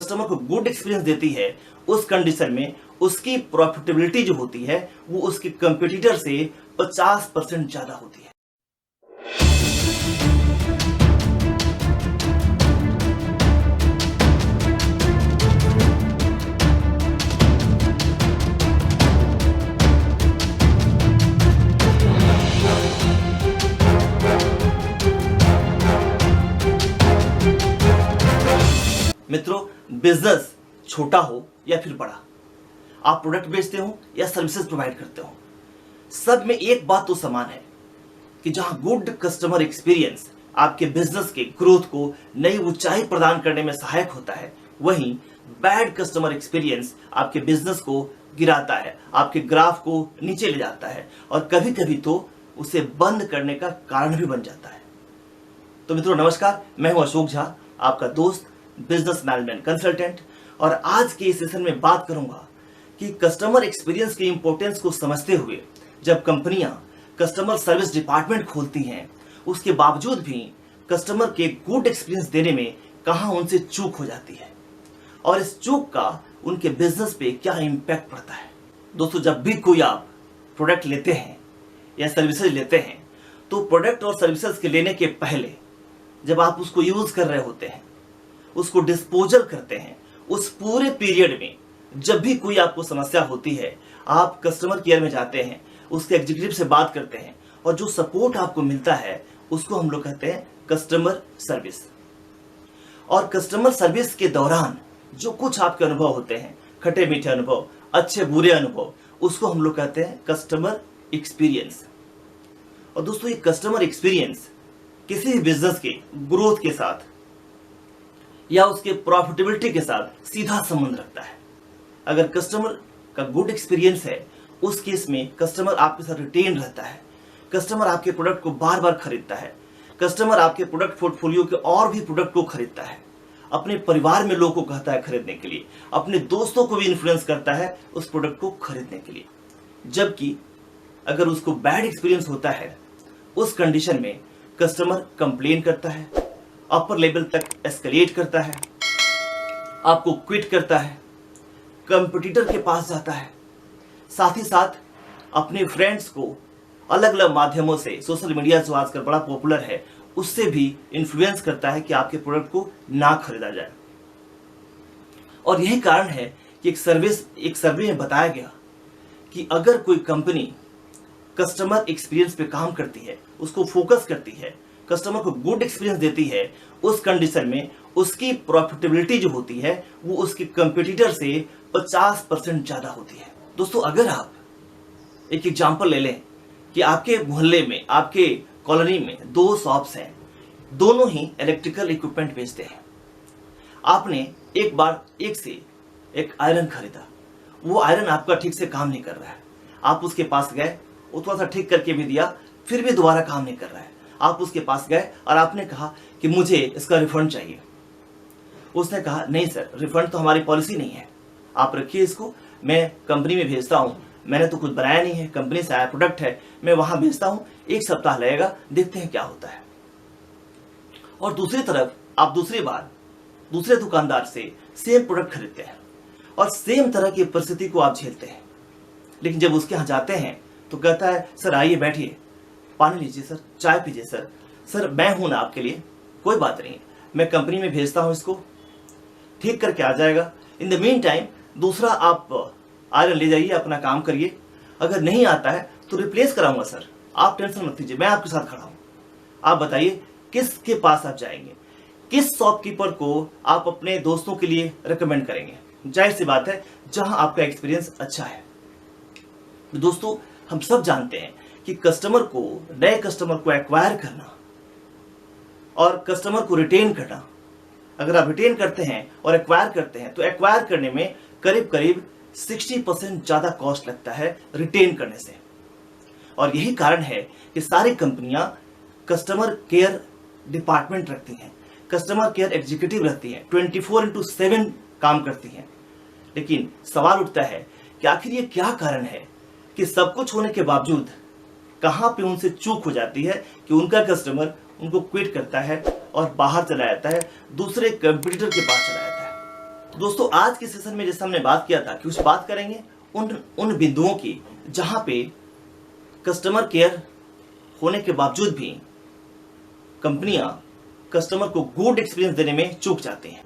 Customer को good experience देती है, उस कंडीशन में उसकी प्रॉफिटेबिलिटी जो होती है वो उसके कंपटीटर से 50% ज्यादा होती है। मित्रों, बिजनेस छोटा हो या फिर बड़ा, आप प्रोडक्ट बेचते हो या सर्विसेज प्रोवाइड करते हो, सब में एक बात तो समान है कि जहां गुड कस्टमर एक्सपीरियंस आपके बिजनेस के ग्रोथ को नई ऊंचाई प्रदान करने में सहायक होता है, वहीं बैड कस्टमर एक्सपीरियंस आपके बिजनेस को गिराता है, आपके ग्राफ को नीचे ले जाता है और कभी कभी तो उसे बंद करने का कारण भी बन जाता है। तो मित्रों नमस्कार, मैं हूं अशोक झा, आपका दोस्त, बिजनेस मैनेजमेंट कंसल्टेंट, और आज के इस सेशन में बात करूंगा कि कस्टमर एक्सपीरियंस की इंपॉर्टेंस को समझते हुए जब कंपनियां कस्टमर सर्विस डिपार्टमेंट खोलती हैं, उसके बावजूद भी कस्टमर के गुड एक्सपीरियंस देने में कहां उनसे चूक हो जाती है और इस चूक का उनके बिजनेस पे क्या इंपैक्ट पड़ता है। दोस्तों, जब भी कोई आप प्रोडक्ट लेते हैं या सर्विसेज लेते हैं तो प्रोडक्ट और सर्विसेज के लेने के पहले जब आप उसको यूज कर रहे होते हैं, उसको डिस्पोजल करते हैं, उस पूरे पीरियड में जब भी कोई आपको समस्या होती है, आप कस्टमर केयर में जाते हैं, उसके एग्जीक्यूटिव से बात करते हैं और जो सपोर्ट आपको मिलता है उसको हम लोग कहते हैं कस्टमर सर्विस। और कस्टमर सर्विस के दौरान जो कुछ आपके अनुभव होते हैं, खट्टे मीठे अनुभव, अच्छे बुरे अनुभव, उसको हम लोग कहते हैं कस्टमर एक्सपीरियंस। और दोस्तों, ये कस्टमर एक्सपीरियंस किसी भी बिजनेस के ग्रोथ के साथ या उसके प्रॉफिटेबिलिटी के साथ सीधा संबंध रखता है। अगर कस्टमर का गुड एक्सपीरियंस है, उस केस में कस्टमर आपके साथ रिटेन रहता है, कस्टमर आपके प्रोडक्ट को बार बार खरीदता है, कस्टमर आपके प्रोडक्ट पोर्टफोलियो के और भी प्रोडक्ट को खरीदता है, अपने परिवार में लोगों को कहता है खरीदने के लिए, अपने दोस्तों को भी इन्फ्लुएंस करता है उस प्रोडक्ट को खरीदने के लिए। जबकि अगर उसको बैड एक्सपीरियंस होता है, उस कंडीशन में कस्टमर कंप्लेन करता है, अपर लेवल तक एस्केलेट करता है, आपको क्विट करता है, कंपटीटर के पास जाता है, साथ ही साथ अपने फ्रेंड्स को अलग अलग माध्यमों से, सोशल मीडिया जो आजकल बड़ा पॉपुलर है, उससे भी इन्फ्लुएंस करता है कि आपके प्रोडक्ट को ना खरीदा जाए। और यही कारण है कि एक सर्वे में बताया गया कि अगर कोई कंपनी कस्टमर एक्सपीरियंस पे काम करती है, उसको फोकस करती है, कस्टमर को गुड एक्सपीरियंस देती है, उस कंडीशन में उसकी प्रॉफिटेबिलिटी जो होती है वो उसके कंपटीटर से 50% ज्यादा होती है। दोस्तों, अगर आप एक एग्जांपल ले लें कि आपके मोहल्ले में, आपके कॉलोनी में दो शॉप्स हैं, दोनों ही इलेक्ट्रिकल इक्विपमेंट बेचते हैं। आपने एक बार एक से एक आयरन खरीदा, वो आयरन आपका ठीक से काम नहीं कर रहा है, आप उसके पास गए, वो थोड़ा सा ठीक करके भी दिया, फिर भी दोबारा काम नहीं कर रहा है, आप उसके पास गए और आपने कहा कि मुझे इसका रिफंड चाहिए। उसने कहा नहीं सर, रिफंड तो हमारी पॉलिसी नहीं है, आप रखिए इसको, मैं कंपनी में भेजता हूँ, मैंने तो कुछ बनाया नहीं है, कंपनी से आया प्रोडक्ट है, मैं वहां भेजता हूँ, एक सप्ताह लगेगा, देखते हैं क्या होता है। और दूसरी तरफ आप दूसरी बार दूसरे दुकानदार से सेम प्रोडक्ट खरीदते हैं और सेम तरह की परिस्थिति को आप झेलते हैं, लेकिन जब उसके यहाँ जाते हैं तो कहता है सर आइए बैठिए, पानी लीजिए सर, चाय पीजिए सर, सर मैं हूं ना आपके लिए, कोई बात नहीं, मैं कंपनी में भेजता हूं, इसको ठीक करके आ जाएगा। इन द मीन टाइम दूसरा आप आयरन ले जाइए, अपना काम करिए, अगर नहीं आता है तो रिप्लेस कराऊंगा सर, आप टेंशन मत लीजिए, मैं आपके साथ खड़ा हूं। आप बताइए किसके पास आप जाएंगे, किस शॉपकीपर को आप अपने दोस्तों के लिए रिकमेंड करेंगे? जाहिर सी बात है जहां आपका एक्सपीरियंस अच्छा है। दोस्तों, हम सब जानते हैं कि कस्टमर को, नए कस्टमर को एक्वायर करना और कस्टमर को रिटेन करना, अगर आप रिटेन करते हैं और एक्वायर करते हैं तो एक्वायर करने में करीब करीब 60% ज्यादा कॉस्ट लगता है रिटेन करने से। और यही कारण है कि सारी कंपनियां कस्टमर केयर डिपार्टमेंट रखती हैं, कस्टमर केयर एग्जीक्यूटिव रहती हैं, 24/7 काम करती हैं। लेकिन सवाल उठता है कि आखिर ये क्या कारण है कि सब कुछ होने के बावजूद कहां पे उनसे चूक हो जाती है कि उनका कस्टमर उनको क्विट करता है और बाहर चला जाता है, दूसरे कंपटीटर के पास चला जाता है। दोस्तों आज के सेशन में जैसे हमने बात किया था कि कुछ बात करेंगे उन बिंदुओं की जहां पे कस्टमर केयर होने के बावजूद भी कंपनियां कस्टमर को गुड एक्सपीरियंस देने में चूक जाती हैं।